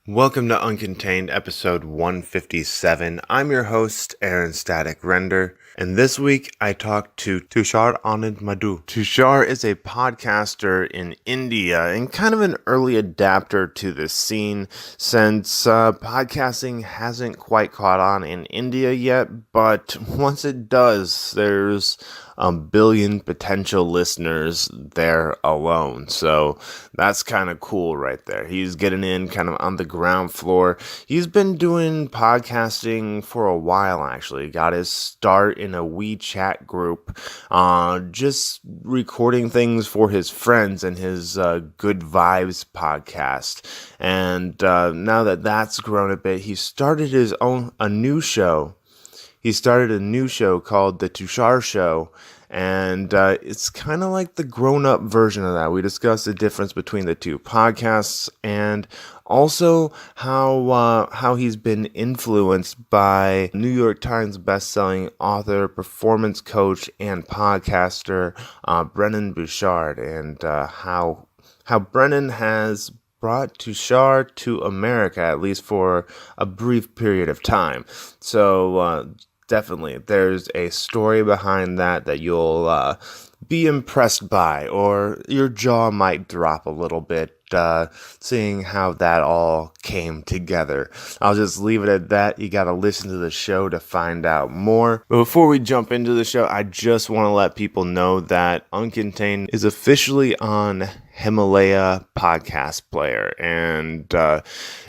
Welcome to Uncontained, episode 157. I'm your host, Aaron Static Render, and this week I talked to Tushaar Anand Madhu. Tushaar is a podcaster in India and kind of an early adapter to the scene since podcasting hasn't quite caught on in India yet, but once it does, there's a billion potential listeners there alone. So that's kind of cool right there. He's getting in kind of on the ground floor. He's been doing podcasting for a while, actually. Got his start in a WeChat group, just recording things for his friends and his Good Vibes podcast. And now that that's grown a bit, he started a new show. He started a new show called The Tushaar Show, and it's kind of like the grown-up version of that. We discuss the difference between the two podcasts and also how he's been influenced by New York Times best-selling author, performance coach, and podcaster Brennan Bouchard, and how Brennan has brought Tushaar to America, at least for a brief period of time. So definitely, there's a story behind that you'll be impressed by, or your jaw might drop a little bit, seeing how that all came together. I'll just leave it at that. You gotta listen to the show to find out more. But before we jump into the show, I just want to let people know that Uncontained is officially on Himalaya podcast player, and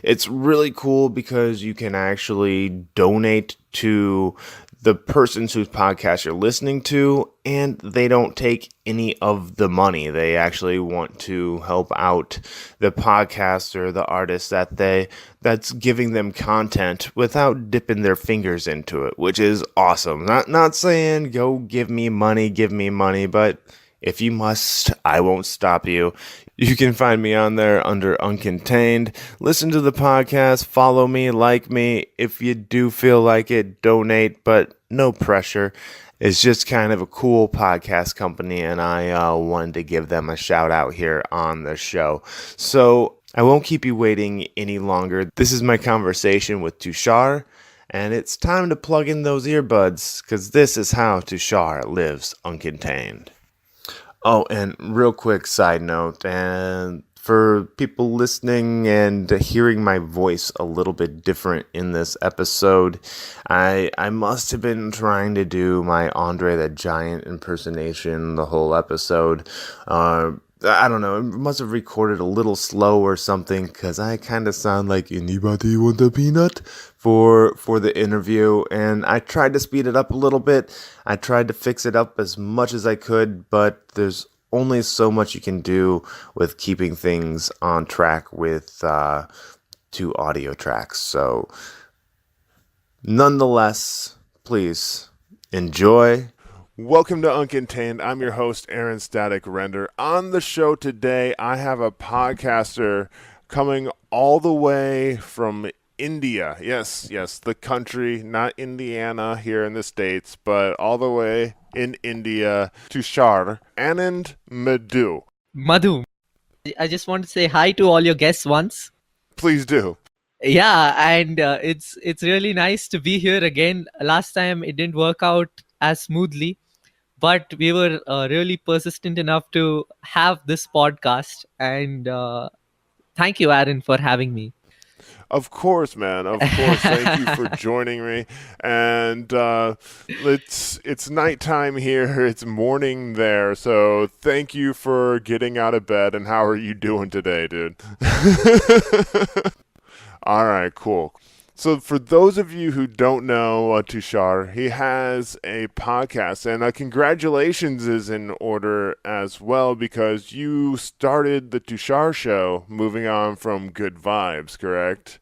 it's really cool because you can actually donate to the persons whose podcast you're listening to, and they don't take any of the money. They actually want to help out the podcaster, the artist that's giving them content without dipping their fingers into it, which is awesome. Not saying go give me money, but if you must, I won't stop you. You can find me on there under Uncontained. Listen to the podcast, follow me, like me. If you do feel like it, donate, but no pressure. It's just kind of a cool podcast company, and I wanted to give them a shout out here on the show. So I won't keep you waiting any longer. This is my conversation with Tushaar, and it's time to plug in those earbuds, because this is how Tushaar lives uncontained. Oh, and real quick side note, and for people listening and hearing my voice a little bit different in this episode, I must have been trying to do my Andre the Giant impersonation the whole episode. I don't know, it must have recorded a little slow or something, because I kind of sound like anybody want a peanut for the interview, and I tried to speed it up a little bit. I tried to fix it up as much as I could, but there's only so much you can do with keeping things on track with two audio tracks. So nonetheless, please enjoy. Welcome to Uncontained. I'm your host, Aaron Static Render. On the show today, I have a podcaster coming all the way from India. Yes, the country, not Indiana here in the States, but all the way in India. Tushaar Anand Madhu. Madhu, I just want to say hi to all your guests once. Please do. Yeah, and it's really nice to be here again. Last time it didn't work out as smoothly, but we were really persistent enough to have this podcast. And thank you, Aaron, for having me. Of course, man. Of course. Thank you for joining me. And it's nighttime here. It's morning there. So thank you for getting out of bed. And how are you doing today, dude? All right, cool. So for those of you who don't know Tushaar, he has a podcast, and congratulations is in order as well, because you started the Tushaar Show, moving on from Good Vibes, correct?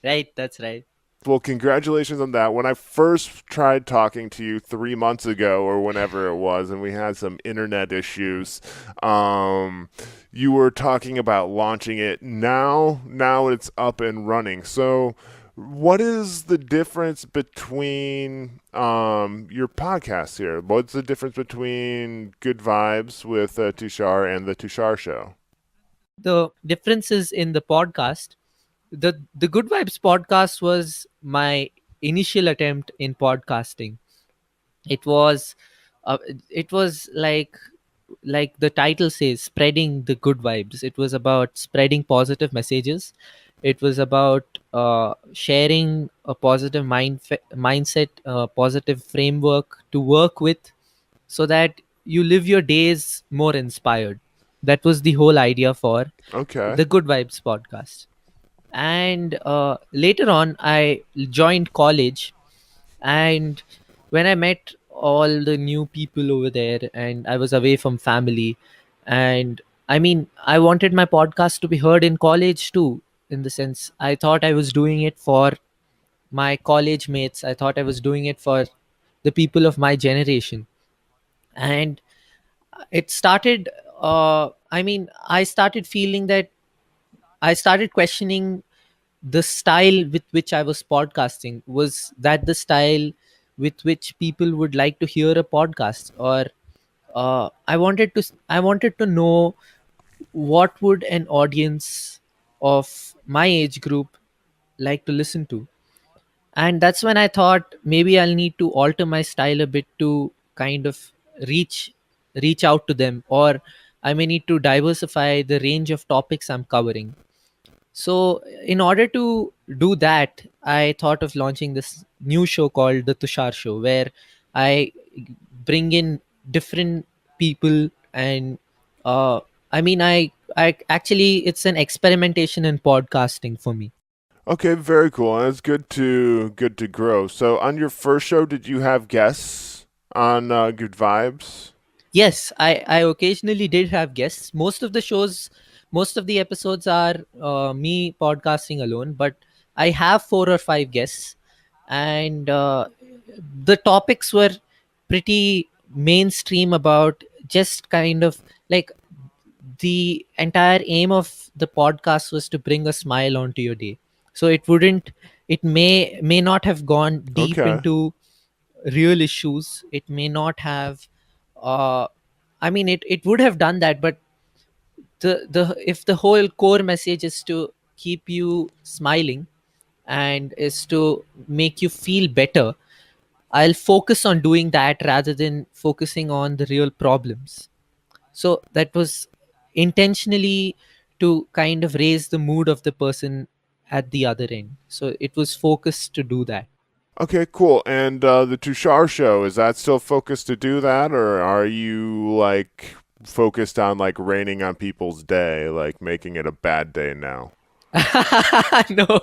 Right, that's right. Well, congratulations on that. When I first tried talking to you 3 months ago or whenever it was, and we had some internet issues, you were talking about launching it. Now it's up and running. So what is the difference between your podcasts here? What's the difference between Good Vibes with Tushaar and the Tushaar Show? The differences in the podcast. The Good Vibes podcast was my initial attempt in podcasting. It was it was like the title says, spreading the good vibes. It was about spreading positive messages. It was about sharing a positive mindset, positive framework to work with, so that you live your days more inspired. That was the whole idea for Okay. the Good Vibes podcast. And later on, I joined college, and when I met all the new people over there, and I was away from family, and I mean, I wanted my podcast to be heard in college too. In the sense, I thought I was doing it for my college mates. I thought I was doing it for the people of my generation. And it started, I mean, I started feeling that I started questioning the style with which I was podcasting. Was that the style with which people would like to hear a podcast? Or I wanted to know what would an audience of my age group like to listen to. And that's when I thought maybe I'll need to alter my style a bit to kind of reach reach out to them, or I may need to diversify the range of topics I'm covering. So, in order to do that, I thought of launching this new show called The Tushar Show, where I bring in different people. And uh, I mean, I actually, it's an experimentation in podcasting for me. Okay, very cool. And it's good to grow. So on your first show, did you have guests on Good Vibes? Yes, I occasionally did have guests. Most of the episodes are me podcasting alone, but I have 4 or 5 guests. And the topics were pretty mainstream, about just kind of like, the entire aim of the podcast was to bring a smile onto your day. So it may not have gone deep Okay. into real issues. It may not have, uh, I mean, it would have done that, but the if the whole core message is to keep you smiling and is to make you feel better, I'll focus on doing that rather than focusing on the real problems. So that was intentionally to kind of raise the mood of the person at the other end. So it was focused to do that. Okay, cool. And the Tushar show, is that still focused to do that, or are you like focused on like raining on people's day, like making it a bad day now? No.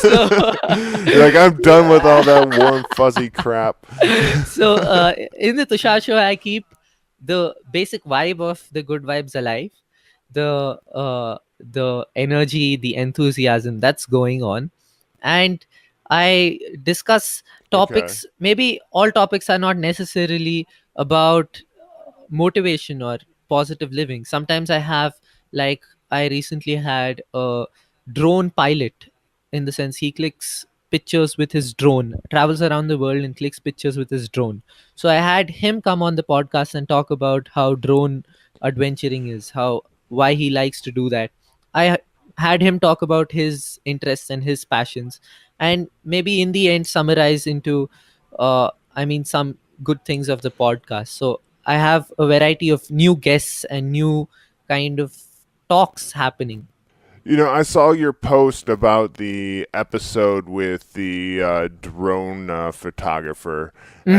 So You're like, I'm done with all that warm fuzzy crap. so in the Tushar show, I keep the basic vibe of the good vibes alive, the energy, the enthusiasm that's going on, and I discuss Okay. topics. Maybe all topics are not necessarily about motivation or positive living. Sometimes I have, like, I recently had a drone pilot. In the sense, he clicks pictures with his drone, travels around the world and clicks pictures with his drone. So I had him come on the podcast and talk about how drone adventuring is, how why he likes to do that. I had him talk about his interests and his passions, and maybe in the end summarize into I mean, some good things of the podcast. So I have a variety of new guests and new kind of talks happening. You know, I saw your post about the episode with the drone photographer, Mhm.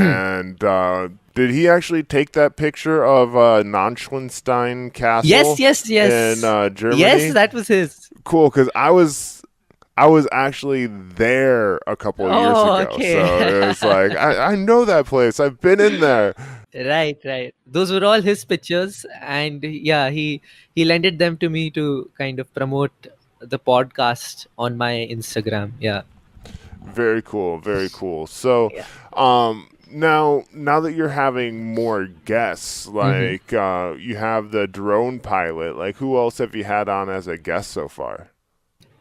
and did he actually take that picture of Neuschwanstein Yes, Castle yes, in yes. Yes, Germany? that was his. Cool, because I was actually there a couple of years Oh, ago, okay. so it was like I know that place. I've been in there. Right, right. Those were all his pictures, and yeah, he lended them to me to kind of promote the podcast on my Instagram. Yeah. Very cool, very cool. So, Yeah. now that you're having more guests, Hmm. like you have the drone pilot, like who else have you had on as a guest so far?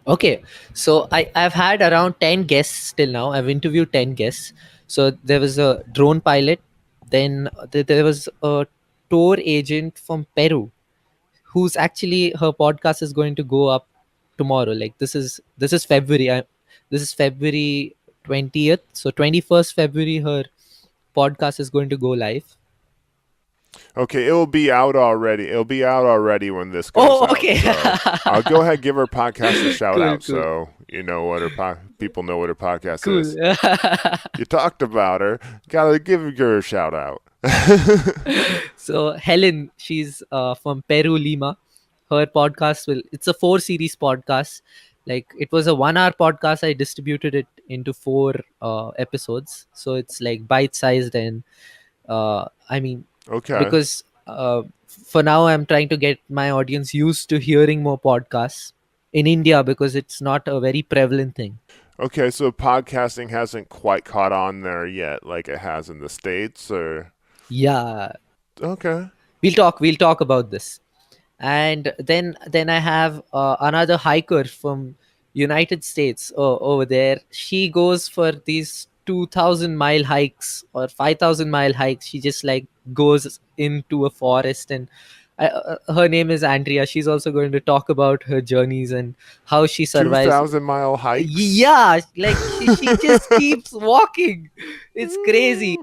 Okay, so I've had around 10 guests till now. I've interviewed 10 guests. So there was a drone pilot, then there was a tour agent from Peru, who's actually, her podcast is going to go up tomorrow. Like this is February. This is February 20th. So 21st February, her podcast is going to go live. Okay, it will be out already. It'll be out already when this goes Oh, out. okay. So I'll go ahead and give her podcast a shout Cool, out, cool, so you know what people know what her podcast cool. is. You talked about her, gotta give her a shout out. So Helen, she's from Peru, Lima. Her podcast it's a 4 series podcast. Like it was a 1 hour podcast. I distributed it into 4 episodes. So it's like bite sized and I mean, Okay. because for now I'm trying to get my audience used to hearing more podcasts in India because it's not a very prevalent thing. Okay, so podcasting hasn't quite caught on there yet, like it has in the States, or Yeah, okay. we'll talk about this. And then I have another hiker from United States over there. She goes for these 2,000 mile hikes or 5,000 mile hikes. She just like goes into a forest, and her name is Andrea. She's also going to talk about her journeys and how she Two survives. thousand mile hikes. Yeah, like she just keeps walking. It's crazy.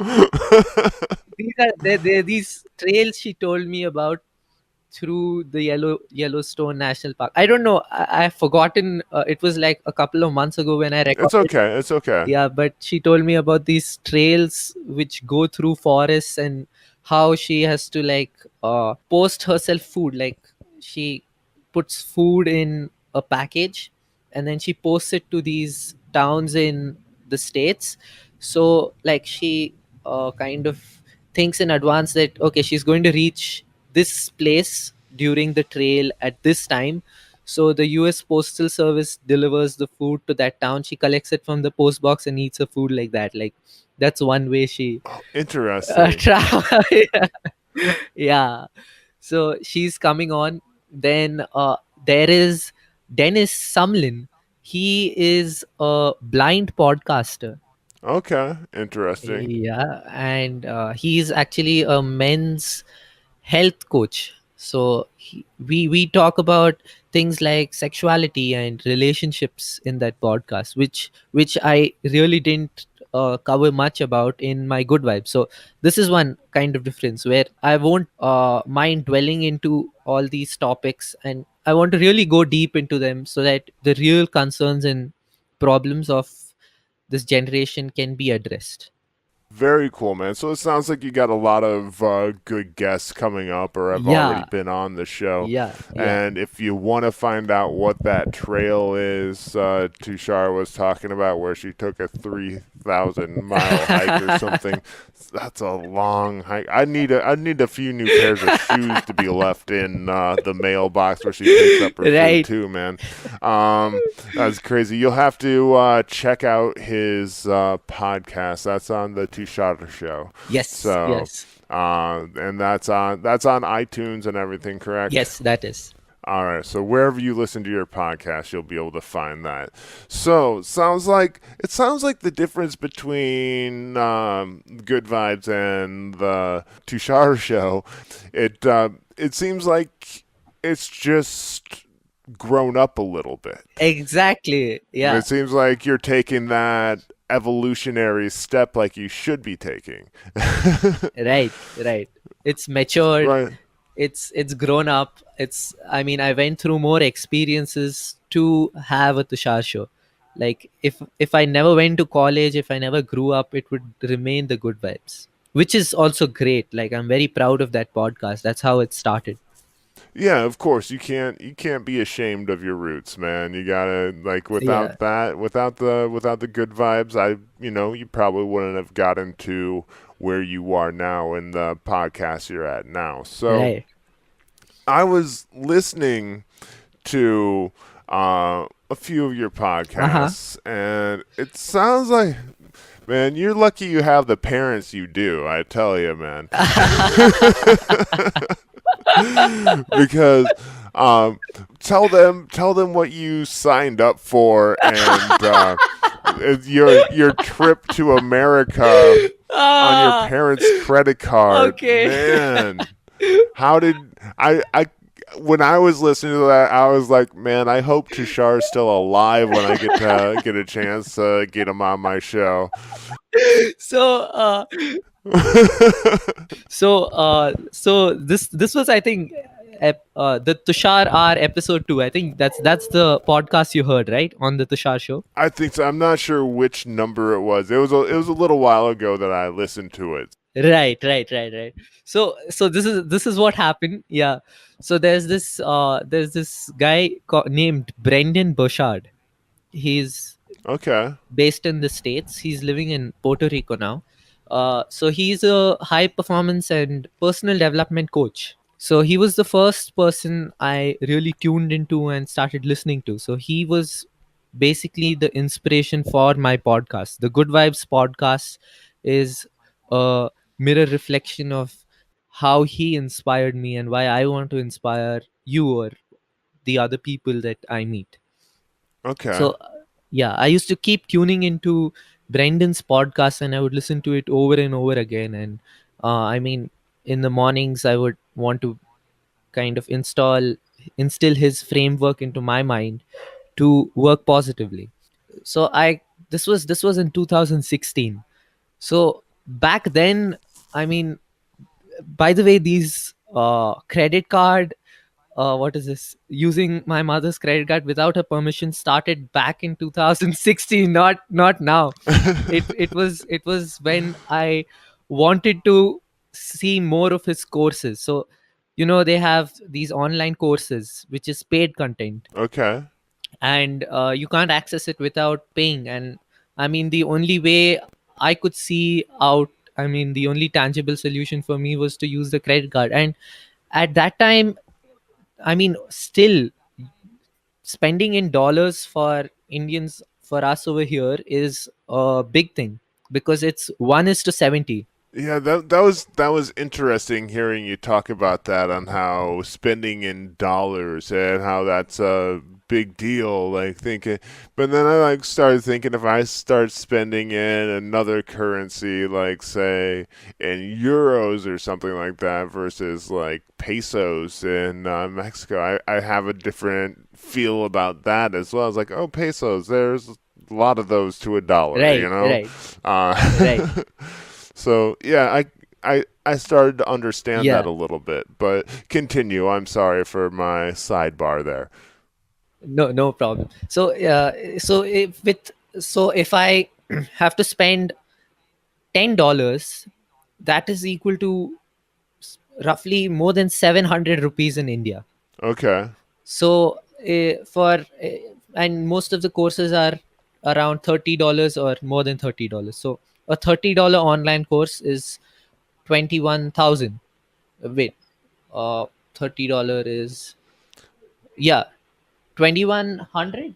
They're these trails she told me about through the Yellowstone National Park. I don't know. I've forgotten. It was like a couple of months ago when I It's recorded. okay. It's okay. Yeah, but she told me about these trails which go through forests and how she has to like post herself food. Like she puts food in a package and then she posts it to these towns in the states. So like she kind of thinks in advance that okay, she's going to reach this place during the trail at this time. So the US Postal Service delivers the food to that town. She collects it from the post box and eats the food like that. Like that's one way she Interesting. travel. Yeah. So she's coming on. Then there is Dennis Sumlin. He is a blind podcaster. Okay. Interesting. Yeah, and he's actually a men's health coach. So we talk about things like sexuality and relationships in that podcast, which I really didn't cover much about in my good vibe. So this is one kind of difference where I won't mind dwelling into all these topics, and I want to really go deep into them so that the real concerns and problems of this generation can be addressed. Very cool, man. So it sounds like you got a lot of good guests coming up or have already Yeah, been on the show. yeah. And if you want to find out what that trail is, Tushar was talking about where she took a 3,000 mile hike or something. That's a long hike. I need a few new pairs of shoes to be left in the mailbox where she picks up her food Right. too, man. That's crazy. You'll have to check out his podcast. That's on the Tushaar Show. Yes, So, yes, and that's on iTunes and everything, correct? yes, that is. All right. So wherever you listen to your podcast, you'll be able to find that. So it sounds like the difference between Good Vibes and the Tushar Show. It seems like it's just grown up a little bit. Exactly. Yeah. It seems like you're taking that evolutionary step like you should be taking. Right, right. It's matured. Right. It's grown up. I mean, I went through more experiences to have a Tushar show. Like if I never went to college, if I never grew up, it would remain the good vibes. Which is also great. Like I'm very proud of that podcast. That's how it started. Yeah, of course you can't be ashamed of your roots, man. You gotta like Yeah. without that, without the good vibes, you probably wouldn't have gotten to where you are now in the podcast you're at now. So Right. I was listening to a few of your Uh-huh. podcasts, and it sounds like, man, you're lucky you have the parents you do. I tell you, man. Because um, tell them what you signed up for and your trip to America on your Ah, parents' credit card. okay. Man, how did I when I was listening to that, I was like, man, I hope Tushar's still alive when I get to get a chance to get him on my show. So so this was, I think, the Tushar R episode 2. I think that's the podcast you heard, right, on the Tushar show. I think so. I'm not sure which number it was. It was a little while ago that I listened to it. Right. So this is what happened. Yeah. So there's this guy named Brendan Burchard. He's Okay. based in the States. He's living in Puerto Rico now. So he's a high performance and personal development coach. So he was the first person I really tuned into and started listening to. So he was basically the inspiration for my podcast. The Good Vibes podcast is a mirror reflection of how he inspired me and why I want to inspire you or the other people that I meet. Okay. So yeah, I used to keep tuning into Brendan's podcast and I would listen to it over and over again. And I mean, in the mornings, I would want to kind of instill his framework into my mind to work positively. So I this was in 2016. So back then, I mean, by the way, these credit card, what is this, using my mother's credit card without her permission started back in 2016, not now. It was when I wanted to see more of his courses. So they have these online courses which is paid content, Okay. and you can't access it without paying. And I mean, the only way I could see out, I mean, the only tangible solution for me was to use the credit card. And at that time, I mean, still spending in dollars for Indians, for us over here, is a big thing because it's 1:70. Yeah, that was interesting hearing you talk about that on how spending in dollars and how that's a big deal. Like thinking, but then I like started thinking if I start spending in another currency, like say in euros or something like that, versus like pesos in Mexico, I have a different feel about that as well. It's like, oh, pesos, there's a lot of those to a dollar, you Right, know. right, right. Uh, So yeah, I started to understand that Yeah, a little bit, but continue. I'm sorry for my sidebar there. no problem. So if I have to spend $10, that is equal to roughly more than 700 rupees in India. Okay, So for and most of the courses are around $30 or more than $30. So a $30 online course is 21,000. Wait, $30 is, yeah, 2100.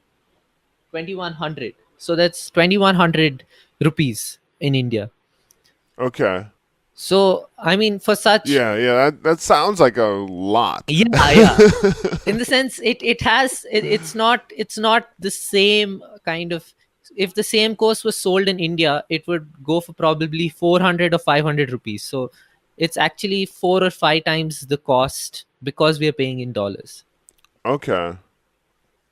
2100. So that's 2100 rupees in India. okay, So I mean, for such, yeah. That sounds like a lot. yeah. In the sense, it's not the same kind of, if the same course was sold in India, it would go for probably 400 or 500 rupees. So it's actually 4 or 5 times the cost because we are paying in dollars. Okay,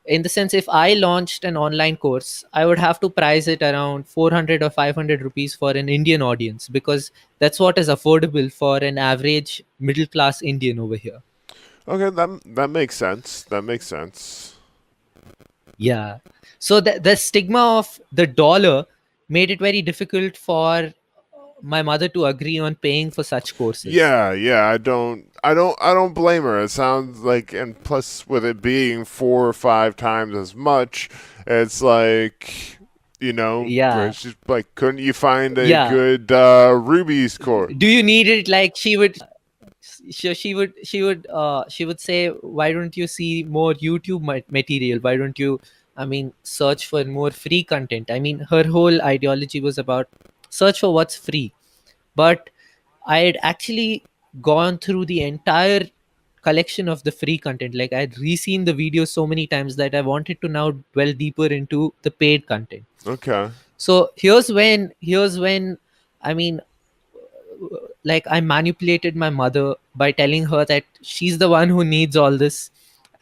In the sense, if I launched an online course, I would have to price it around 400 or 500 rupees for an Indian audience, because that's what is affordable for an average middle class Indian over here. okay. That makes sense. That makes sense. Yeah. So the stigma of the dollar made it very difficult for my mother to agree on paying for such courses. Yeah. I don't blame her. It sounds like, and plus with it being 4 or 5 times as much, it's like, where Yeah. she's like, couldn't you find a Yeah. good Ruby score? Do you need it? Like, she would say, why don't you see more YouTube material? Why don't you, I mean, search for more free content? I mean, her whole ideology was about search for what's free. But I had actually gone through the entire collection of the free content. Like, I'd re-seen the videos so many times that I wanted to now dwell deeper into the paid content. Okay. So here's when I mean, like I manipulated my mother by telling her that she's the one who needs all this,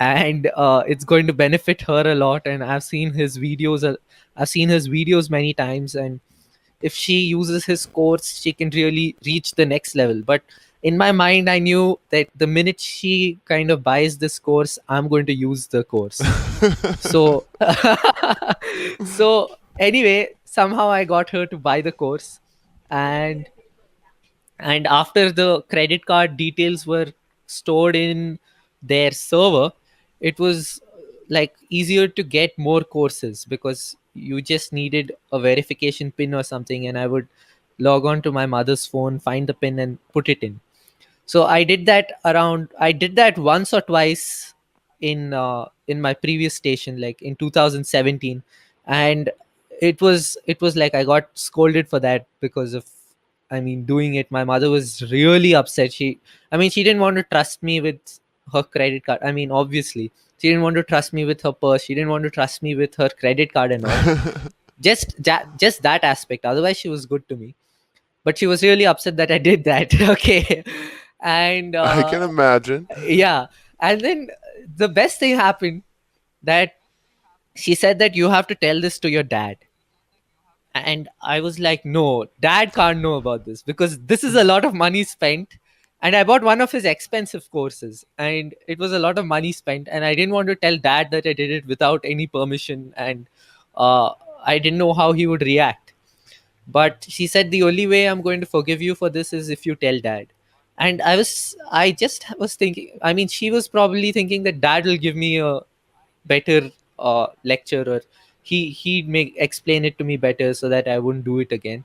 and it's going to benefit her a lot. And I've seen his videos many times, and if she uses his course, she can really reach the next level. But in my mind, I knew that the minute she kind of buys this course, I'm going to use the course. So so anyway, somehow I got her to buy the course. And and after the credit card details were stored in their server, it was like easier to get more courses, because you just needed a verification pin or something, and I would log on to my mother's phone, find the pin, and put it in. So I did that once or twice in my previous station, like in 2017. And it was like I got scolded for that, because of, I mean, doing it. My mother was really upset. She didn't want to trust me with her credit card. I mean, obviously she didn't want to trust me with her purse, she didn't want to trust me with her credit card and all. Just that aspect, otherwise she was good to me. But she was really upset that I did that. Okay. And I can imagine. yeah. And then the best thing happened, that she said that you have to tell this to your dad. And I was like, no, dad can't know about this, because this is a lot of money spent. And I bought one of his expensive courses, and it was a lot of money spent, and I didn't want to tell dad that I did it without any permission. And uh, I didn't know how he would react. But she said the only way I'm going to forgive you for this is if you tell dad. And I just was thinking, I mean, she was probably thinking that dad will give me a better lecture, or he'd make explain it to me better so that I wouldn't do it again.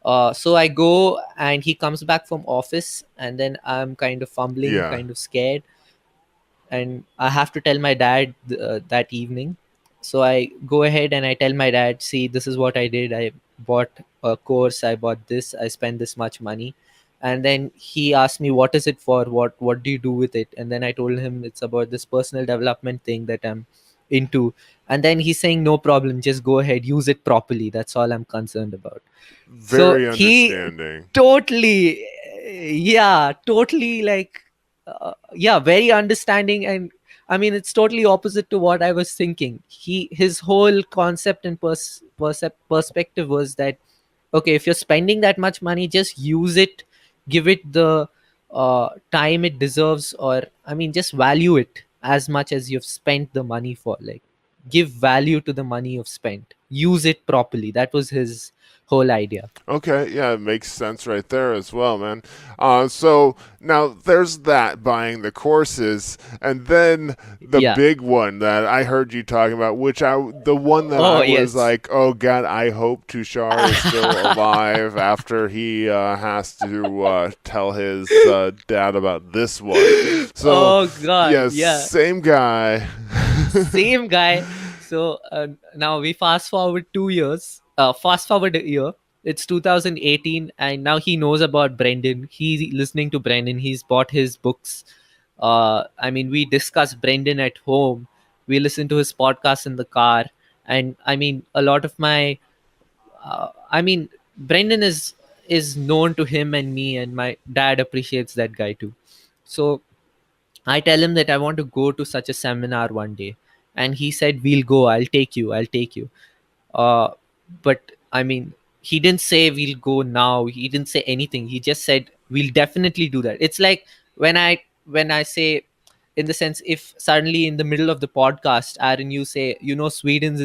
So I go, and he comes back from office, and then I'm kind of fumbling, Yeah. kind of scared, and I have to tell my dad that evening. So I go ahead and I tell my dad, see, this is what I did. I bought a course, I bought this, I spent this much money. And then he asked me, what is it for? What do you do with it? And then I told him it's about this personal development thing that I'm into. And then he's saying, no problem, just go ahead, use it properly. That's all I'm concerned about. So Very he understanding. totally, yeah, totally, like, yeah, very understanding. And I mean, it's totally opposite to what I was thinking. His whole concept and perspective was that, okay, if you're spending that much money, just use it, give it the time it deserves, or I mean, just value it as much as you've spent the money for. Like, give value to the money you've spent, use it properly. That was his whole idea. Okay, yeah, it makes sense right there as well, man. So now there's that buying the courses, and then the Yeah. big one that I heard you talking about, the one that Oh I was yes. like, oh god, I hope Tushar is still alive after he has to tell his dad about this one. So Oh god, yeah, yeah. same guy. Same guy. So now we fast forward a year. It's 2018, and now he knows about Brendan. He's listening to Brendan. He's bought his books. I mean, we discuss Brendan at home. We listen to his podcast in the car. And I mean, a lot of my I mean, Brendan is known to him and me, and my dad appreciates that guy too. So I tell him that I want to go to such a seminar one day, and he said, "We'll go. I'll take you. I'll take you." Uh, but I mean, he didn't say we'll go now. He didn't say anything. He just said we'll definitely do that. It's like when I say, in the sense, if suddenly in the middle of the podcast, Aaron, you say, Sweden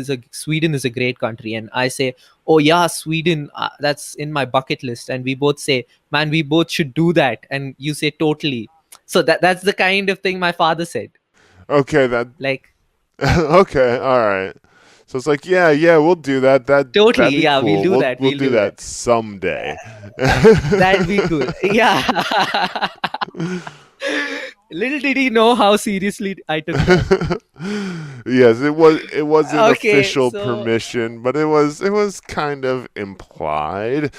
is a great country, and I say, oh yeah, Sweden, that's in my bucket list, and we both say, man, we both should do that, and you say totally. So that's the kind of thing my father said. Okay, that Like, okay, all right. So it's like, yeah, yeah, we'll do that. That'd totally, be yeah, we'll cool. do We'll that. we'll We'll do do that. that someday. That'd be cool. Yeah. Little did he know how seriously I took that. Yes, it wasn't Okay, official so permission, but it was kind of implied.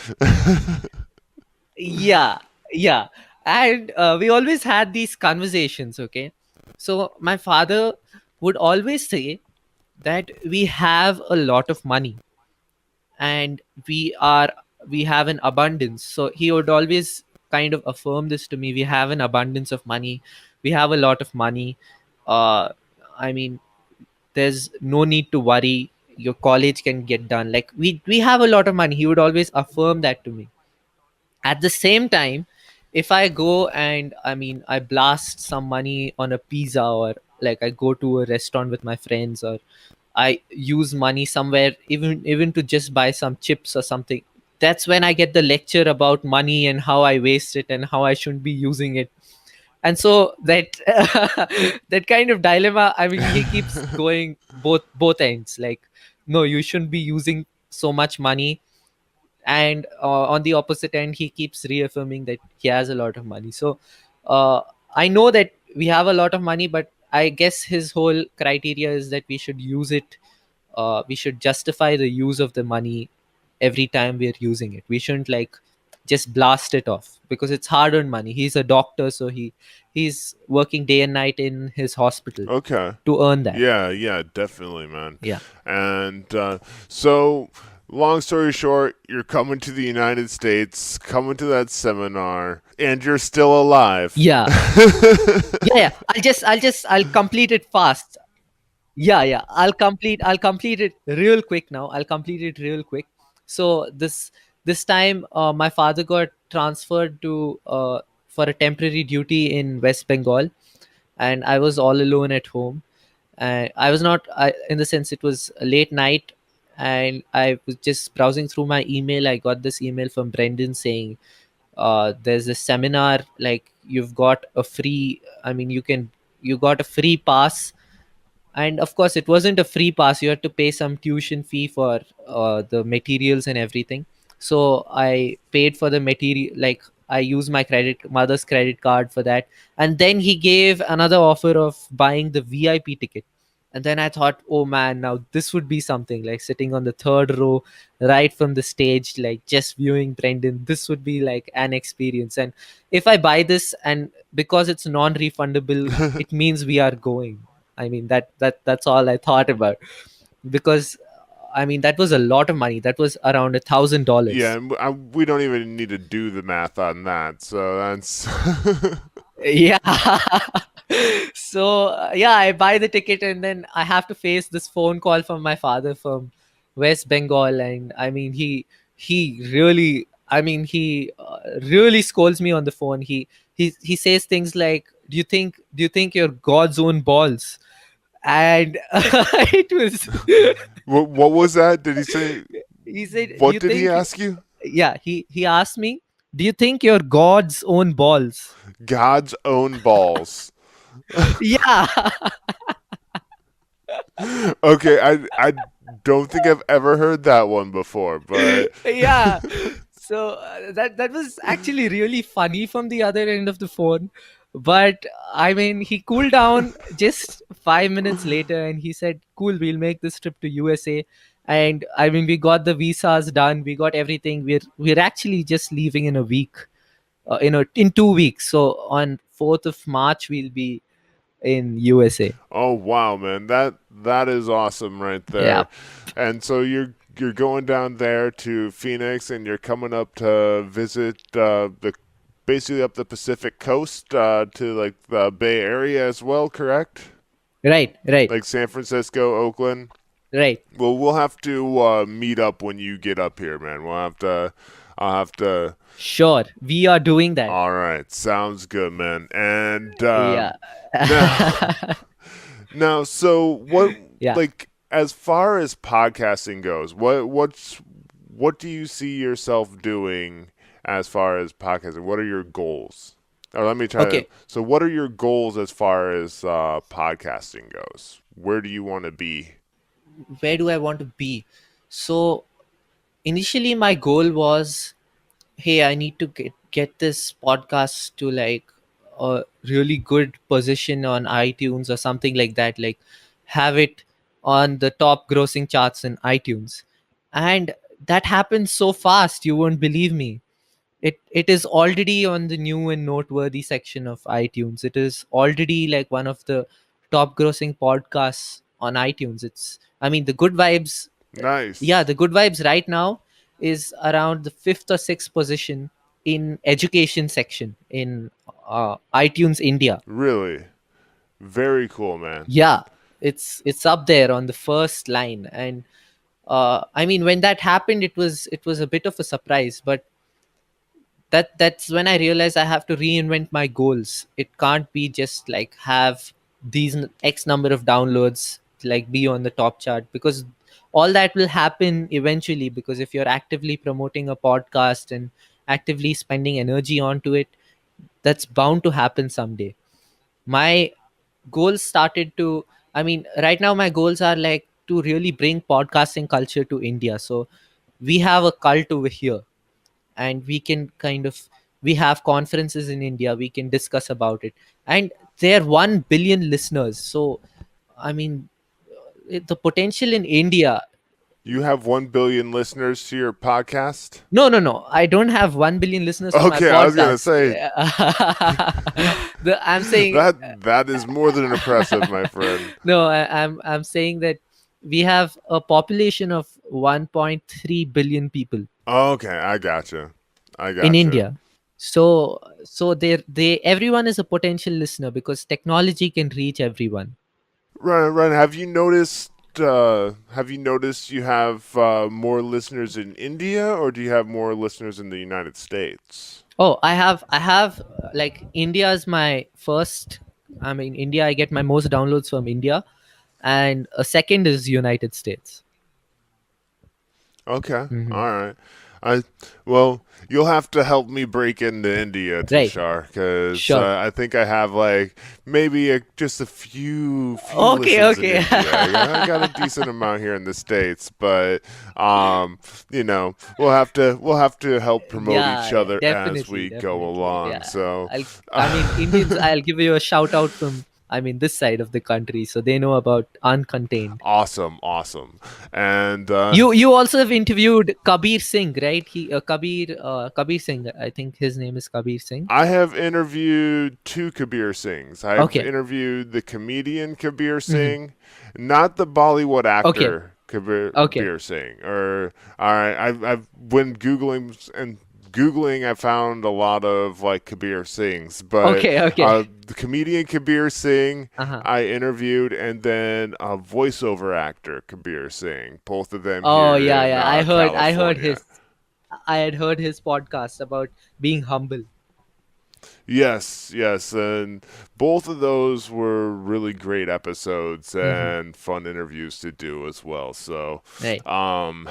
yeah, yeah. And we always had these conversations, okay? So my father would always say that we have a lot of money, and we have an abundance. So he would always kind of affirmed this to me. We have an abundance of money, we have a lot of money. uh I mean, there's no need to worry, your college can get done, like we have a lot of money. He would always affirm that to me. At the same time, if I go and I mean I blast some money on a pizza, or like I go to a restaurant with my friends, or I use money somewhere, even to just buy some chips or something, that's when I get the lecture about money and how I waste it and how I shouldn't be using it. And so that that kind of dilemma, I mean, he keeps going both ends, like, no, you shouldn't be using so much money. And on the opposite end, he keeps reaffirming that he has a lot of money. So uh, I know that we have a lot of money, but I guess his whole criteria is that we should use it, we should justify the use of the money every time we're using it. We shouldn't like just blast it off, because it's hard earned money. He's a doctor, so he's working day and night in his hospital Okay. to earn that. Yeah, yeah, definitely, man. Yeah. And so, long story short, you're coming to the United States, coming to that seminar, and you're still alive. Yeah. Yeah. I'll complete it fast. Yeah. I'll complete it real quick now. I'll complete it real quick. So this time, my father got transferred to for a temporary duty in West Bengal, and I was all alone at home. I was not, in the sense, it was a late night, and I was just browsing through my email. I got this email from Brendan saying, there's a seminar, like you've got a free, I mean, you got a free pass. And of course, it wasn't a free pass, you had to pay some tuition fee for the materials and everything. So I paid for the material, like I used my mother's credit card for that. And then he gave another offer of buying the VIP ticket. And then I thought, oh man, now this would be something, like sitting on the third row, right from the stage, like just viewing Brendan. This would be like an experience. And if I buy this, and because it's non-refundable, it means we are going. I mean, that's all I thought about, because I mean, that was a lot of money. That was around Yeah, $1,000. and we don't even need to do the math on that. So that's. Yeah. So yeah, I buy the ticket, and then I have to face this phone call from my father from West Bengal. And I mean, he really, I mean, he really scolds me on the phone. He says things like, do you think you're God's own balls? And it was What was that? Did he say? he said, do What you did he think, ask you? yeah, he asked me, do you think you're God's own balls? God's own balls. Yeah. Okay, I don't think I've ever heard that one before, but Yeah. So that was actually really funny from the other end of the phone. But I mean, he cooled down just 5 minutes later, and he said, cool, we'll make this trip to USA. And I mean, we got the visas done, we got everything. We're actually just leaving in a week, in 2 weeks. So on 4th of March we'll be in USA. oh wow, man, that is awesome right Yeah. there. And so you're going down there to Phoenix, and you're coming up to visit the basically up the Pacific coast to like the Bay Area as well, correct? Right. Like San Francisco, Oakland. Right. Well, we'll have to meet up when you get up here, man. We'll have to. I'll have to. Sure, we are doing that. All right, sounds good, man. And Yeah. now, now, so what? Yeah. Like, as far as podcasting goes, what do you see yourself doing as far as podcasting? What are your goals? Or let me try to. Okay. So, what are your goals as far as podcasting goes? Where do you want to be? Where do I want to be? So initially my goal was, hey, I need to get this podcast to like a really good position on iTunes or something like that, like have it on the top grossing charts in iTunes. And that happened so fast, you won't believe me. It is already on the new and noteworthy section of iTunes. It is already like one of the top grossing podcasts on iTunes. It's, I mean, the Good Vibes, yeah, Nice. the Good Vibes right now is around the fifth or sixth position in education section in iTunes India. Really? Very cool, man. Yeah, it's up there on the first line. And I mean, when that happened, it was a bit of a surprise, but that's when I realized I have to reinvent my goals. It can't be just like have these x number of downloads, like be on the top chart, because all that will happen eventually. Because if you're actively promoting a podcast and actively spending energy onto it, that's bound to happen someday. My goals started to, I mean, right now my goals are like to really bring podcasting culture to India. So we have a cult over here, and we can kind of, we have conferences in India, we can discuss about it. And there are 1 billion listeners. So I mean, the potential in India. You have 1 billion listeners to your podcast? No, I don't have 1 billion listeners to my Okay, I was going to podcast. say I'm saying, that is more than impressive, my friend. no, I'm saying that we have a population of 1.3 billion people Okay, I gotcha. I in gotcha. India. So they everyone is a potential listener because technology can reach everyone. Ryan, have you noticed you have more listeners in India, or do you have more listeners in the United States? Oh, I have like India is my first. I mean, India, I get my most downloads from India, and a second is United States. Okay, Hmm. all right. I well, you'll have to help me break into India, Right. Tushar, because Sure. I think I have like maybe just a few Okay. listens in Okay. India. I got a decent amount here in the States, but we'll have to help promote each Yeah, other as definitely, we go definitely. along. Yeah. So. I'll, I mean, Indians, I'll give you a shout out from, I mean, this side of the country, so they know about Uncontained. Awesome, awesome. And You also have interviewed Kabir Singh, right? Kabir Singh. I think his name is Kabir Singh. I have interviewed two Kabir Singhs. I've Okay. interviewed the comedian Kabir Hmm. Singh, not the Bollywood Okay. actor Okay. Kabir Singh. Or all right, I've when googling, I found a lot of like Kabir Singhs, but Okay. Okay. the comedian Kabir Singh Uh-huh. I interviewed, and then a voiceover actor Kabir Singh. Both of them Oh here yeah, in yeah. I heard California. his. I had heard his podcast about being humble. Yes, yes, and both of those were really great episodes Hmm. and fun interviews to do as well. So, Right. um,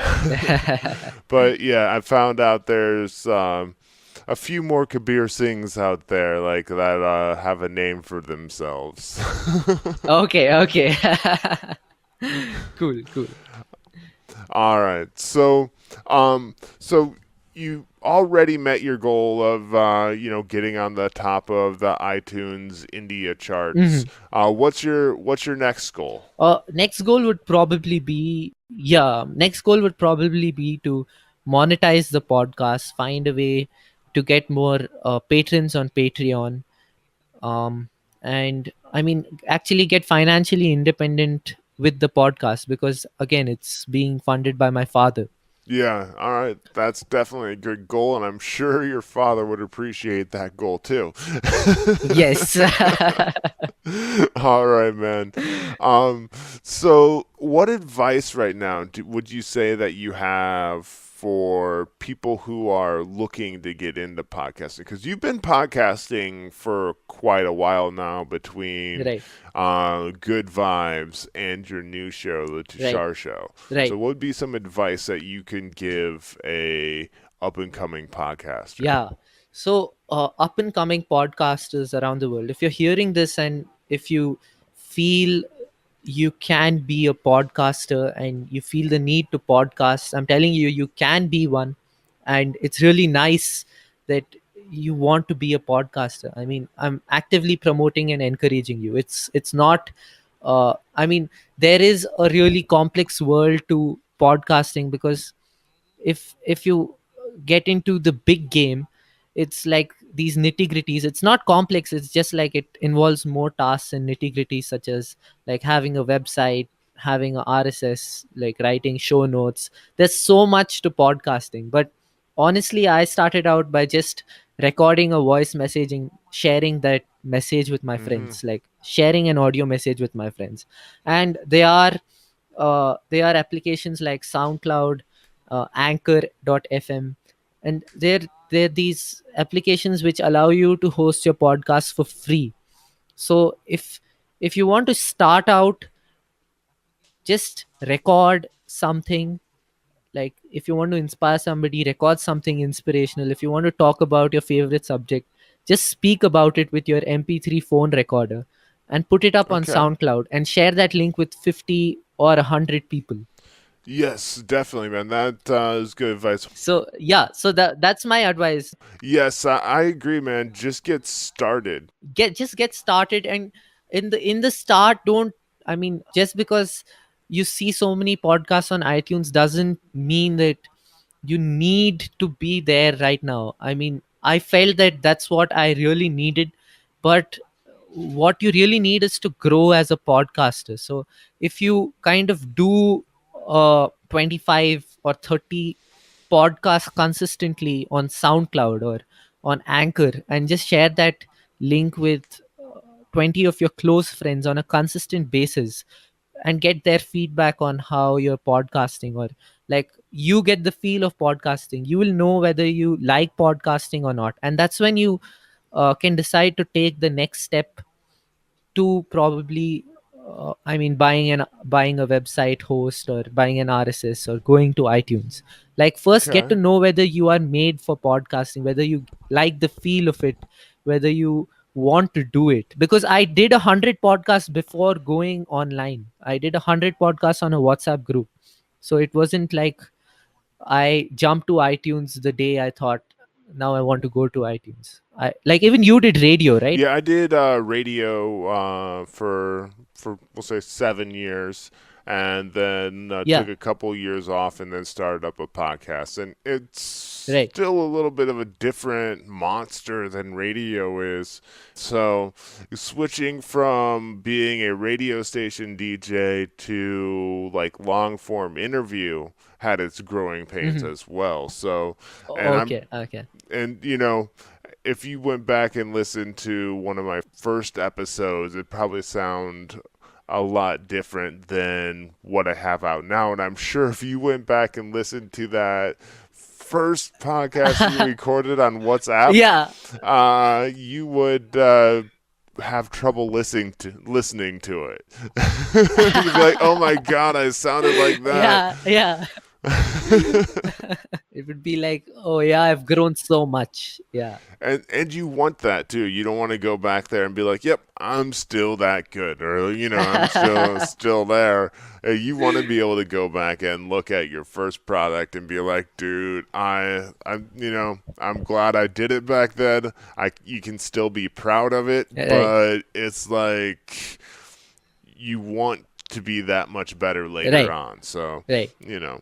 but yeah, I found out there's a few more Kabir Singhs out there like that have a name for themselves. Okay. Okay. Cool. Cool. All right. So you already met your goal of getting on the top of the iTunes India charts. Hmm. What's your next goal? Next goal would probably be, yeah, next goal would probably be to monetize the podcast, find a way to get more patrons on Patreon, um, and I mean, actually get financially independent with the podcast, because again, it's being funded by my father. Yeah, all right. That's definitely a good goal, and I'm sure your father would appreciate that goal too. Yes. All right, man. Um, so what advice right now would you say that you have for people who are looking to get into podcasting? Because you've been podcasting for quite a while now, between Right. Good Vibes and your new show, the Right. Tushar Show. So, Right. what would be some advice that you can give a up and coming podcaster? Yeah. So, up and coming podcasters around the world, if you're hearing this and if you feel you can be a podcaster and you feel the need to podcast, I'm telling you, you can be one. And it's really nice that you want to be a podcaster. I mean, I'm actively promoting and encouraging you. It's not, I mean, there is a really complex world to podcasting, because if you get into the big game, it's like these nitty gritties. It's not complex, it's just like it involves more tasks and nitty gritties, such as like having a website, having a RSS, like writing show notes. There's so much to podcasting, but honestly, I started out by just recording a voice messaging, sharing that message with my Mm-hmm. friends, like sharing an audio message with my friends. And they are applications like SoundCloud, Anchor.fm, and they're these applications which allow you to host your podcast for free. So if you want to start out, just record something. Like if you want to inspire somebody, record something inspirational. If you want to talk about your favorite subject, just speak about it with your mp3 phone recorder and put it up on Okay. SoundCloud and share that link with 50 or 100 people. Yes, definitely, man. That is good advice. So yeah, so that's my advice. Yes, I agree, man. Just get started. Get started. And in the start, don't, I mean, just because you see so many podcasts on iTunes doesn't mean that you need to be there right now. I mean, I felt that that's what I really needed, but what you really need is to grow as a podcaster. So if you kind of do 25 or 30 podcasts consistently on SoundCloud or on Anchor, and just share that link with 20 of your close friends on a consistent basis, and get their feedback on how you're podcasting, or like you get the feel of podcasting, you will know whether you like podcasting or not. And that's when you can decide to take the next step to probably I mean, buying a website host, or buying an RSS, or going to iTunes. Like first get Okay. to know whether you are made for podcasting, whether you like the feel of it, whether you want to do it. Because I did 100 podcasts before going online. I did 100 podcasts on a WhatsApp group. So it wasn't like I jumped to iTunes the day I thought, now I want to go to iTunes. I like, even you did radio, right? Yeah, I did radio for we'll say 7 years, and then Yeah, took a couple years off, and then started up a podcast. And it's right. still a little bit of a different monster than radio is. So switching from being a radio station DJ to like long form interview had its growing pains Mhm. as well. So, and I'm Okay, okay. and you know, if you went back and listened to one of my first episodes, it'd probably sound a lot different than what I have out now. And I'm sure if you went back and listened to that first podcast you recorded on WhatsApp, Yeah, you would have trouble listening to it. You'd be like, "Oh my god, I sounded like that." yeah, yeah. It would be like, oh yeah, I've grown so much. Yeah. And you want that too. You don't want to go back there and be like, "Yep, I'm still that good," or I'm still there. You want to be able to go back and look at your first product and be like, "Dude, I'm glad I did it back then. You can still be proud of it, Right, but it's like you want to be that much better later right, on." So, right. you know.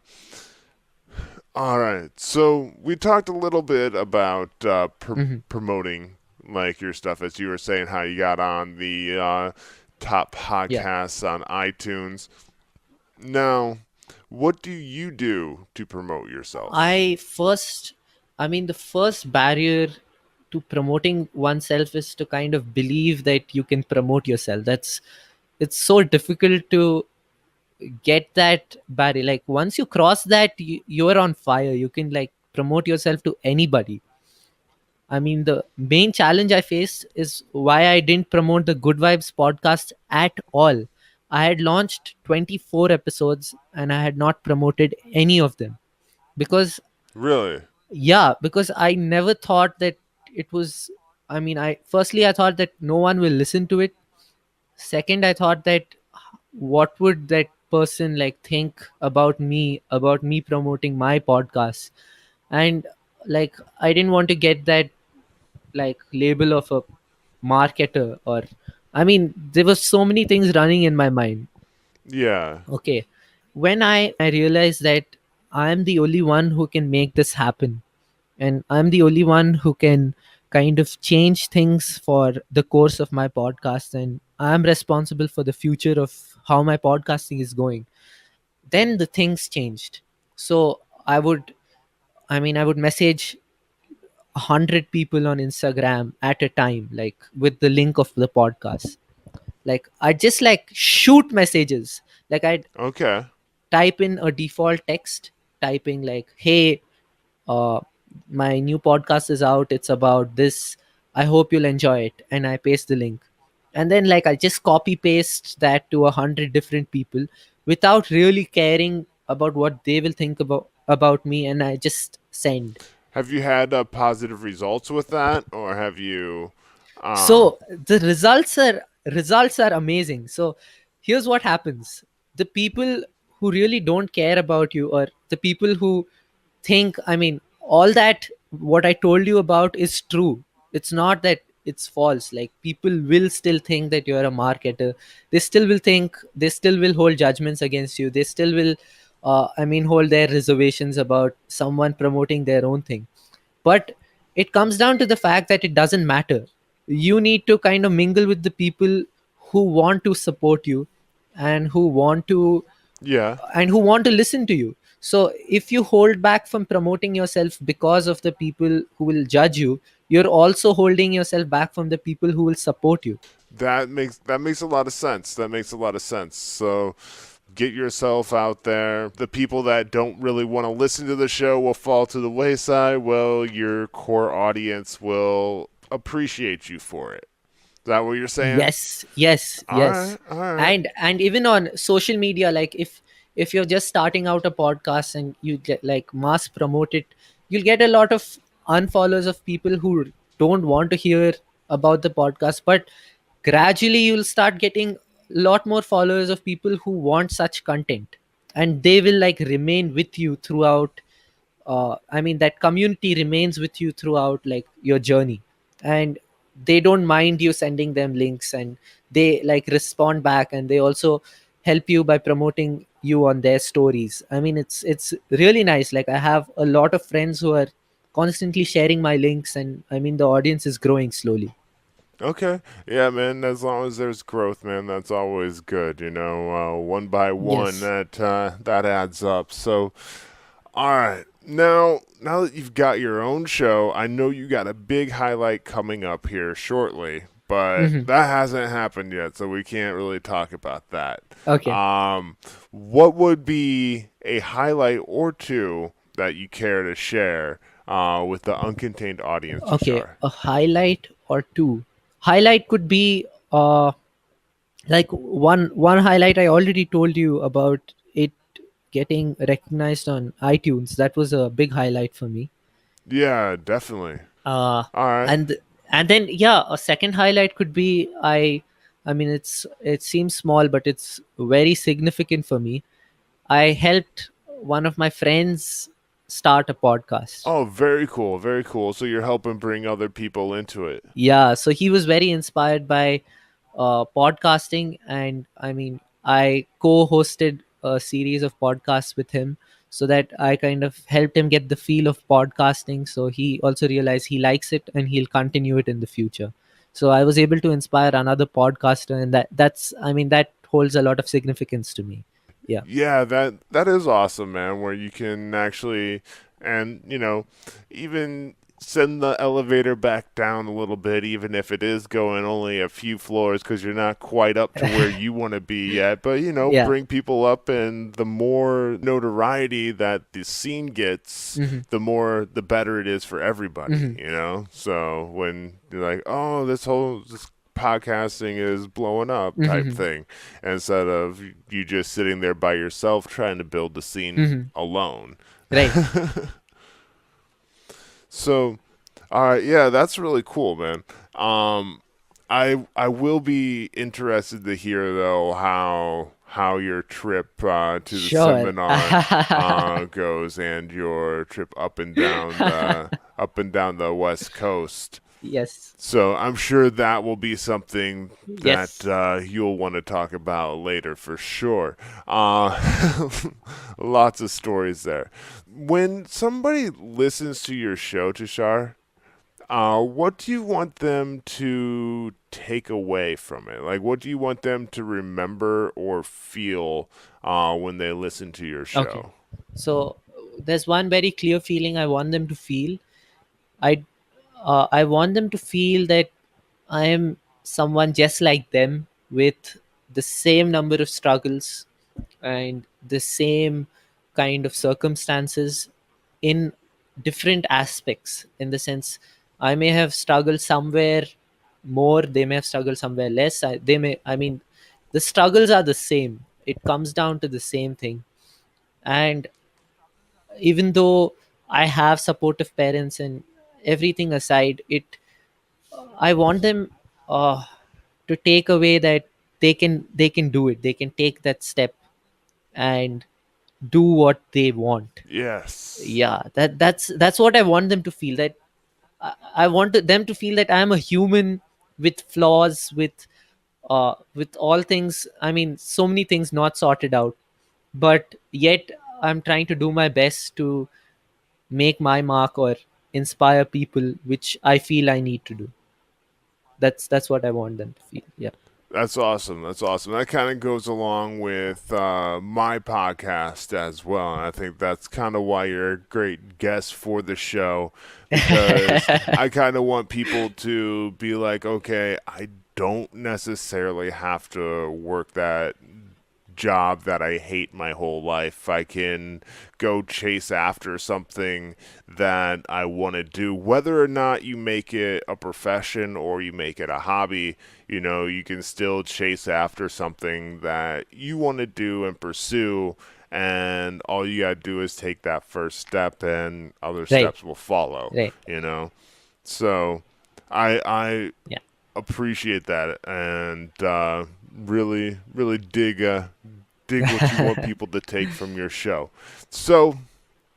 All right. So we talked a little bit about Hmm. promoting like your stuff, as you were saying how you got on the top Yeah. podcasts on iTunes. Now, what do you do to promote yourself? I first, I mean, the first barrier to promoting oneself is to kind of believe that you can promote yourself. It's so difficult to get that barrier. Like once you cross that, you're on fire. You can like promote yourself to anybody. I mean, the main challenge I faced is why I didn't promote the Good Vibes podcast at all. I had launched 24 episodes and I had not promoted any of them because, Really? yeah, because I never thought that it was. I mean, I thought that no one will listen to it. Second, I thought that what would that person like think about me promoting my podcast? And like, I didn't want to get that like label of a marketer, or I mean, there were so many things running in my mind. Yeah. Okay, when I realized that I am the only one who can make this happen, and I'm the only one who can kind of change things for the course of my podcast, and I'm responsible for the future of how my podcasting is going, then the things changed. So I would I mean, I would message 100 people on Instagram at a time, like with the link of the podcast. Like I just like shoot messages. Like I'd Okay. type in a default text, typing like, "Hey, uh, my new podcast is out. It's about this. I hope you'll enjoy it." And I paste the link. And then like I just copy paste that to 100 different people without really caring about what they will think about me, and I just send. Have you had positive results with that, or have you? Um, So the results are amazing. So here's what happens: the people who really don't care about you, or the people who think, I mean, all that what I told you about is true. It's not that it's false. Like people will still think that you're a marketer. They still will think, they still will hold judgments against you. They still will I mean, hold their reservations about someone promoting their own thing. But it comes down to the fact that it doesn't matter. You need to kind of mingle with the people who want to support you, and who want to yeah, listen to you. So if you hold back from promoting yourself because of the people who will judge you, you're also holding yourself back from the people who will support you. that makes a lot of sense. That makes a lot of sense. So get yourself out there. The people that don't really want to listen to the show will fall to the wayside. Well, your core audience will appreciate you for it. Is that what you're saying? Yes, yes, All yes. right, all right. And even on social media, like if you're just starting out a podcast and you get like mass promote it, you'll get a lot of unfollowers of people who don't want to hear about the podcast. But gradually you'll start getting a lot more followers of people who want such content, and they will like remain with you throughout. I mean, that community remains with you throughout like your journey, and they don't mind you sending them links, and they like respond back, and they also help you by promoting you on their stories. I mean, it's really nice. Like I have a lot of friends who are constantly sharing my links, and I mean, the audience is growing slowly. Okay. Yeah, man. As long as there's growth, man, that's always good. One by one, Yes. that adds up. So, all right. Now that you've got your own show, I know you got a big highlight coming up here shortly, but Hmm. that hasn't happened yet, so we can't really talk about that. Okay. What would be a highlight or two that you care to share with the uncontained audience, Okay, Tushar? a highlight or two. Highlight could be like one highlight. I already told you about it getting recognized on iTunes. That was a big highlight for me. Yeah, definitely. uh All right. and and then, yeah, a second highlight could be, I mean, it seems small, but it's very significant for me. I helped one of my friends start a podcast. Oh, very cool, very cool. So you're helping bring other people into it. Yeah, so he was very inspired by podcasting, and I mean, I co-hosted a series of podcasts with him, so that I kind of helped him get the feel of podcasting. So he also realized he likes it, and he'll continue it in the future. So I was able to inspire another podcaster, and that's, I mean, that holds a lot of significance to me. Yeah. Yeah, that is awesome, man. Where you can actually, and even send the elevator back down a little bit, even if it is going only a few floors, because you're not quite up to where you want to be yet. But Yeah. bring people up, and the more notoriety that the scene gets, Hmm. the better it is for everybody. Hmm. So when you're like, oh, this podcasting is blowing up type Hmm. thing, instead of you just sitting there by yourself trying to build the scene Hmm. alone. Right. So, all right, yeah, that's really cool, man. I will be interested to hear though how your trip to the Sure. seminar goes, and your trip up and down the West Coast. Yes. So I'm sure that will be something that Yes. you'll want to talk about later for sure. Uh, lots of stories there. When somebody listens to your show, Tushar, what do you want them to take away from it? Like, what do you want them to remember or feel when they listen to your Okay. show? So there's one very clear feeling I want them to feel. I i want them to feel that I am someone just like them, with the same number of struggles and the same kind of circumstances in different aspects. In the sense, I may have struggled somewhere more, they may have struggled somewhere less. I mean, the struggles are the same. It comes down to the same thing. And even though I have supportive parents and everything aside, it I want them uh, to take away that they can do it. They can take that step and do what they want. Yes. Yeah, that's what I want them to feel. That I want them to feel that I am a human with flaws, with all things. I mean, so many things not sorted out, but yet I'm trying to do my best to make my mark or inspire people, which I feel I need to do. That's what I want them to feel. Yeah. That's awesome. That's awesome. That kind of goes along with my podcast as well. And I think that's kind of why you're a great guest for the show, because I kind of want people to be like, okay, I don't necessarily have to work that job that I hate my whole life. I can go chase after something that I want to do, whether or not you make it a profession or you make it a hobby. You know, you can still chase after something that you want to do and pursue, and all you got to do is take that first step and other Right. steps will follow, Right. you know. So I Yeah. appreciate that, and really dig what you want people to take from your show. So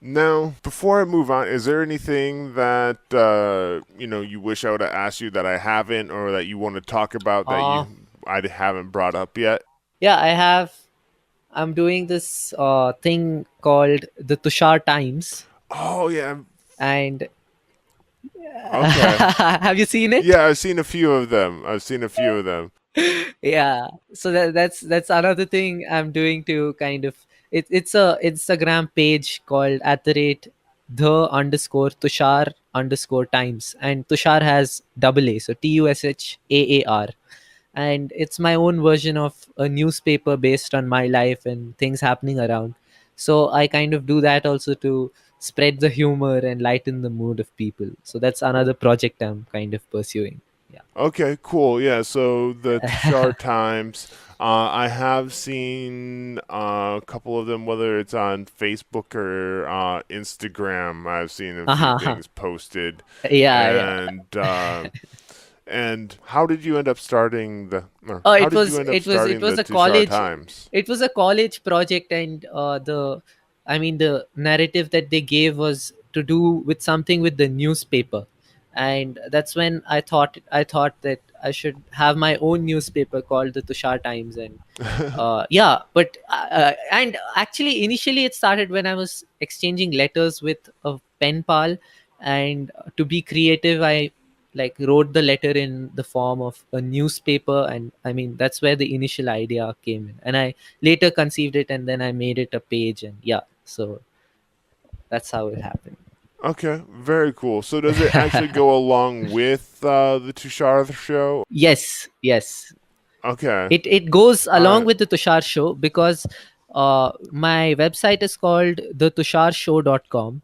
now, before I move on, is there anything that you wish I would have asked you that I haven't, or that you want to talk about that uh I haven't brought up yet? yeah, I'm doing this thing called the Tushaar Times. Oh yeah, And okay, have you seen it? yeah, I've seen a few of them. Yeah, so that's another thing I'm doing to kind of, it's a Instagram page called at the rate the underscore Tushar underscore times, and Tushar has double A, so Tushaar. And it's my own version of a newspaper based on my life and things happening around. So I kind of do that also to spread the humor and lighten the mood of people. So that's another project I'm kind of pursuing. Yeah. Okay, cool. Yeah, so the Tushaar Times, I have seen a couple of them, whether it's on Facebook or Instagram. I've seen a few Uh-huh. things posted, Yeah, yeah. and and how did you end up starting the? Or Oh, how did you end up it starting was the a Tushaar college. Times? It was a college project, and I mean, the narrative that they gave was to do with something with the newspaper, and that's when I thought that I should have my own newspaper called the Tushar Times. And yeah, but and actually initially it started when I was exchanging letters with a pen pal. And to be creative, I like wrote the letter in the form of a newspaper. And I mean, that's where the initial idea came in, and I later conceived it, and then I made it a page. And yeah, so that's how it happened. Okay, very cool. So does it actually go along with the Tushar show? Yes, yes. Okay, It goes all along right. with the Tushar show, because my website is called thetusharshow.com,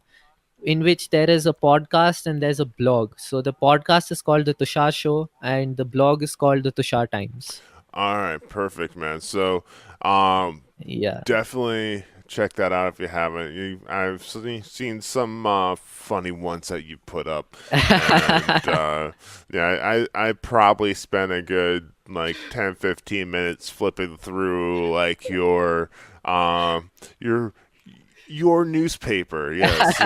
in which there is a podcast and there's a blog. So the podcast is called the Tushar Show, and the blog is called the Tushar Times. All right, perfect, man. So, um, Yeah. definitely check that out if you haven't. I've seen some funny ones that you put up, and yeah, I probably spent a good like 10, 15 minutes flipping through like um your your newspaper. Yes,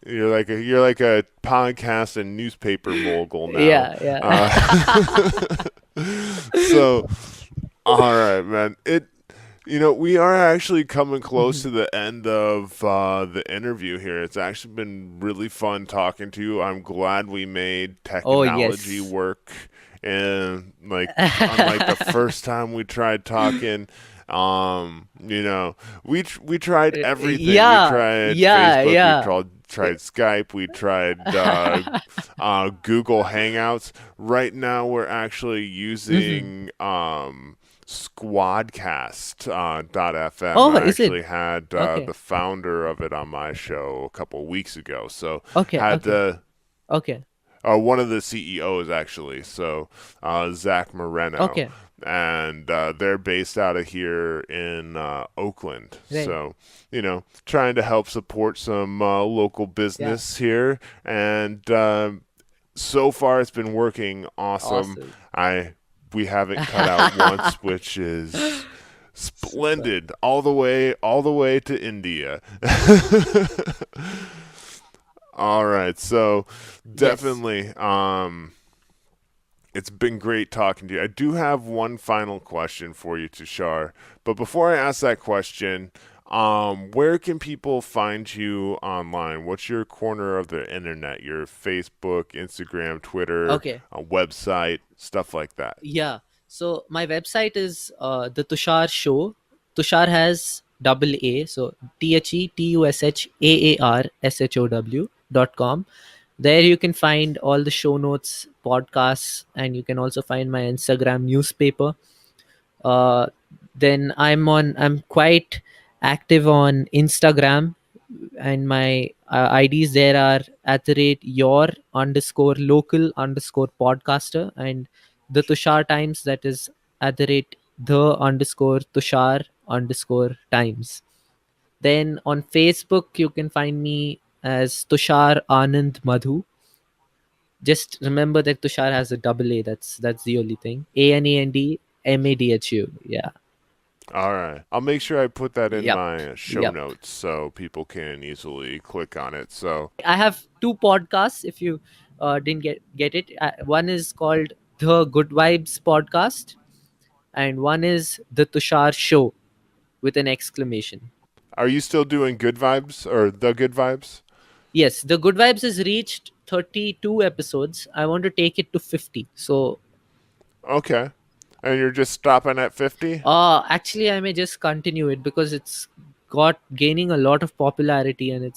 you're like a podcast and newspaper mogul now. Yeah, yeah. Uh, so, all right, man. We are actually coming close to the end of the interview here. It's actually been really fun talking to you. I'm glad we made Oh, technology yes. work, and like unlike the first time we tried talking. You know, we tried everything. We Yeah, tried yeah, Facebook. We yeah. tried Skype. We tried Google Hangouts. Right now, we're actually Hmm. using Squadcast .fm. Oh, I is it? actually had Okay, the founder of it on my show a couple weeks ago, so okay, had okay, to okay, one of the CEOs actually. So Zach Moreno, okay. and they're based out of here in Oakland. Right. So trying to help support some local Yeah. business here, and so far it's been working awesome. Awesome. I We haven't cut out once, which is Super. splendid. All the way to India. All right, so Yes. definitely, it's been great talking to you. I do have one final question for you, Tushar. But before I ask that question, where can people find you online? What's your corner of the internet? Your Facebook, Instagram, Twitter, Okay. website, stuff like that. Yeah. So my website is the Tushar Show. Tushar has double A, so TheTushaarshow.com. There you can find all the show notes, podcasts, and you can also find my Instagram newspaper. Uh, then I'm quite active on Instagram, and my IDs there are at the rate your underscore local underscore podcaster, and the Tushar Times, that is at the rate the underscore Tushar underscore Times. Then on Facebook you can find me as Tushar Anand Madhu. Just remember that Tushar has a double A. That's the only thing. ANANDMADHU. Yeah. All right. I'll make sure I put that in Yep. my show Yep. notes so people can easily click on it. So, I have two podcasts. If you didn't get it, one is called the Good Vibes Podcast, and one is the Tushar Show with an exclamation. are you still doing good vibes or the good vibes? Yes, the Good Vibes has reached 32 episodes. I want to take it to 50. So, Okay. And you're just stopping at 50? actually, I may just continue it because it's got gaining a lot of popularity, and it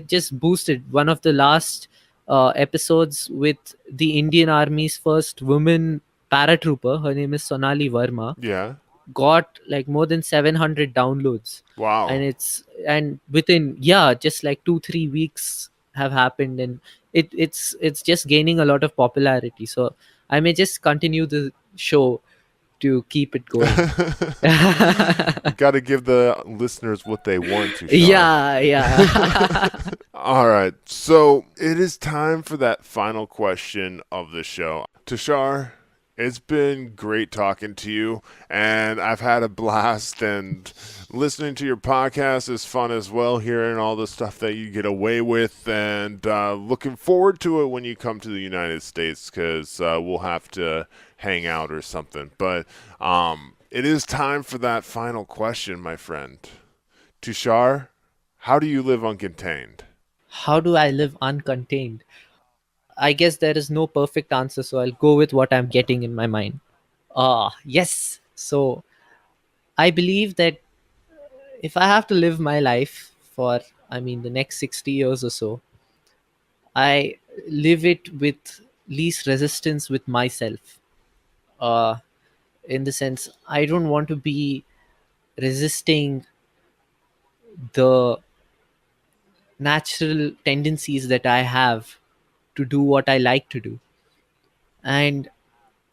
just boosted one of the last episodes with the Indian Army's first woman paratrooper. Her name is Sonali Verma. Yeah. Got like more than 700 downloads, and Wow. within, yeah, just like 2-3 weeks have happened, and it's just gaining a lot of popularity. So I may just continue the show to keep it going. Got to give the listeners what they want, Tushar. Yeah, yeah. All right. So it is time for that final question of the show. Tushar, it's been great talking to you, and I've had a blast. And listening to your podcast is fun as well, hearing all the stuff that you get away with, and looking forward to it when you come to the United States because we'll have to hang out or something. But it is time for that final question, my friend. Tushar, how do you live uncontained? How do I live uncontained? I guess there is no perfect answer, so I'll go with what I'm getting in my mind. Yes. So I believe that if I have to live my life for, I mean, the next 60 years or so, I live it with least resistance with myself. Uh, in the sense, I don't want to be resisting the natural tendencies that I have to do what I like to do. And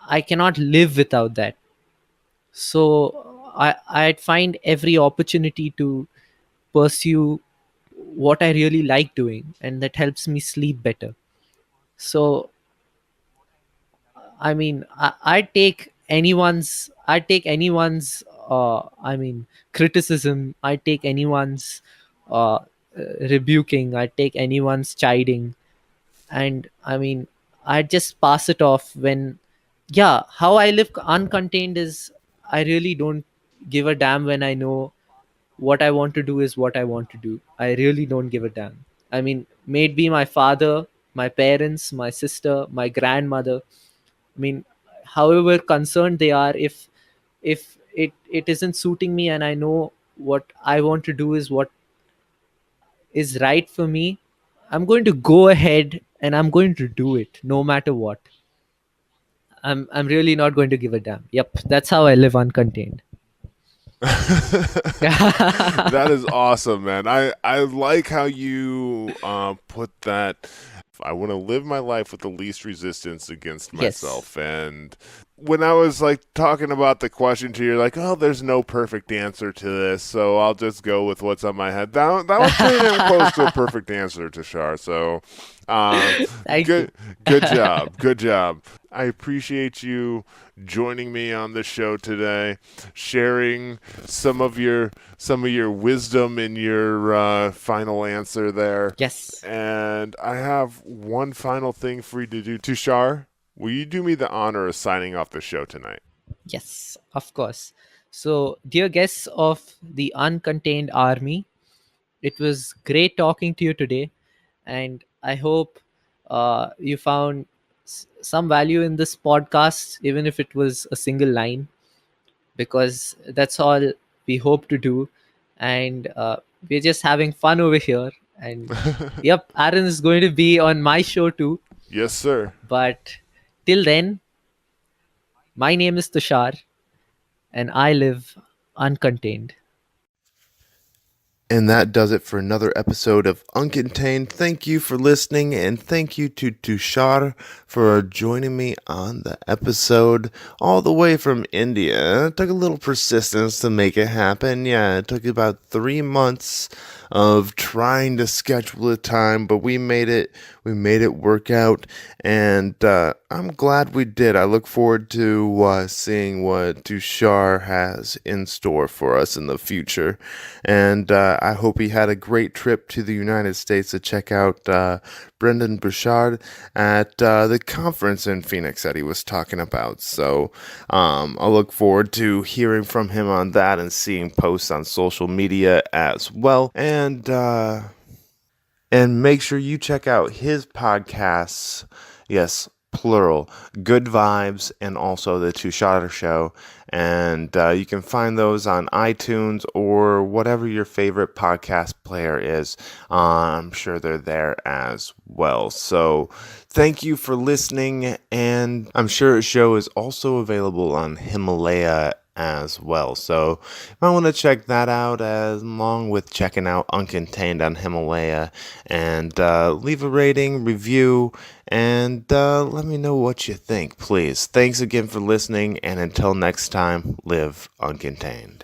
I cannot live without that. So I'd find every opportunity to pursue what I really like doing, and that helps me sleep better. So I mean, I take anyone's I mean, criticism. I take anyone's rebuking. I take anyone's chiding, and I mean, I just pass it off when, yeah. How I live uncontained is, I really don't give a damn when I know what I want to do is what I want to do. I really don't give a damn. I mean, may it be my father, my parents, my sister, my grandmother. I mean, however concerned they are, if if it isn't suiting me and I know what I want to do is what is right for me, I'm going to go ahead and I'm going to do it no matter what. I'm really not going to give a damn. Yep, that's how I live uncontained. That is awesome, man. I like how you put that. I want to live my life with the least resistance against Yes. myself. And when I was like talking about the question to you, you're like, oh, there's no perfect answer to this, so I'll just go with what's on my head. That was pretty damn close to a perfect answer, Tushar. So, um, Thank you. good job, good job. I appreciate you joining me on the show today, sharing some of your wisdom in your final answer there. Yes. And I have one final thing for you to do. Tushar, will you do me the honor of signing off the show tonight? Yes, of course. So, dear guests of the Uncontained Army, it was great talking to you today, and I hope you found some value in this podcast, even if it was a single line, because that's all we hope to do. And we're just having fun over here. And yep, Aaron is going to be on my show too. Yes, sir. But till then, my name is Tushar, and I live uncontained. And that does it for another episode of Uncontained. Thank you for listening, and thank you to Tushar for joining me on the episode all the way from India. It took a little persistence to make it happen. Yeah, it took about 3 months of trying to schedule a time, but we made it. We made it work out, and I'm glad we did. I look forward to seeing what Tushar has in store for us in the future, and I hope he had a great trip to the United States to check out Brendan Bouchard at the conference in Phoenix that he was talking about. So I'll look forward to hearing from him on that and seeing posts on social media as well. And make sure you check out his podcasts. Yes, plural. Good Vibes and also the Tushar Show. And you can find those on iTunes or whatever your favorite podcast player is. I'm sure they're there as well. So thank you for listening. And I'm sure his show is also available on Himalaya as well. So you might want to check that out as along with checking out Uncontained on Himalaya, and leave a rating, review, and let me know what you think, please. Thanks again for listening, and until next time, live uncontained.